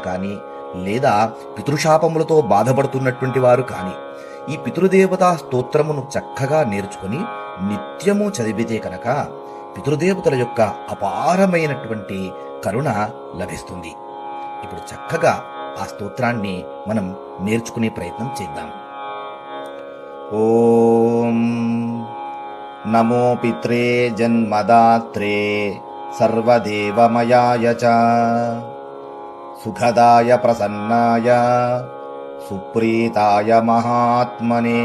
కానీ లేదా పితృశాపములతో బాధపడుతున్నటువంటి వారు కానీ ఈ పితృదేవతా స్తోత్రమును చక్కగా నేర్చుకుని నిత్యము చదివితే కనుక పితృదేవతల యొక్క అపారమైనటువంటి కరుణ లభిస్తుంది. ఇప్పుడు చక్కగా ఆ స్తోత్రాన్ని మనం నేర్చుకునే ప్రయత్నం చేద్దాం. ఓం నమో పిత్రే జన్మదాత్రే సర్వదేవమయాయ చ సుఖదాయ ప్రసన్నాయ సుప్రీతాయ మహాత్మనే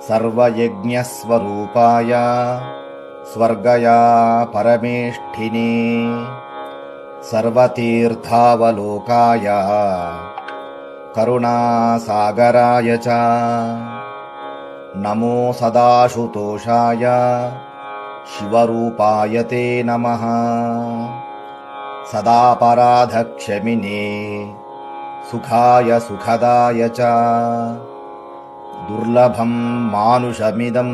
సర్వయజ్ఞస్వరూపాయ స్వర్గయా పరమేష్ఠినే సర్వతీర్థావలోకాయ కరుణాసాగరాయ చ నమో సదాశుతోషాయ శివరూపాయ తే నమః సదాపరాధక్షమినే సుఖాయ సుఖదాయ చ దుర్లభం మానుషమిదం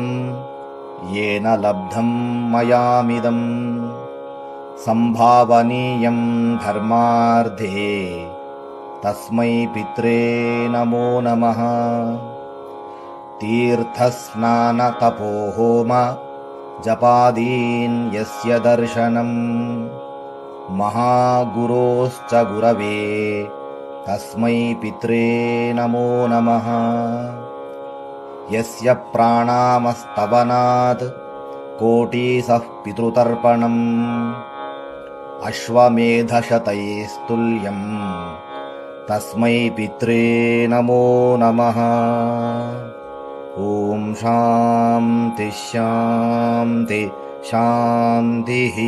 येन लब्धं मयामिदं संभावनीयं धर्मार्थे तस्मै पित्रे नमो नमः तीर्थस्नानतपोहोम जपादीन् यस्य दर्शनं महागुरोश्च गुरवे तस्मै पित्रे नमो नमः यस्य प्राणामस्तवनात् कोटिसः पितृतर्पणम् अश्वमेधशतैस्तुल्यम् तस्मै पित्रे नमो नमः ॐ शान्ति शान्ति शान्तिः।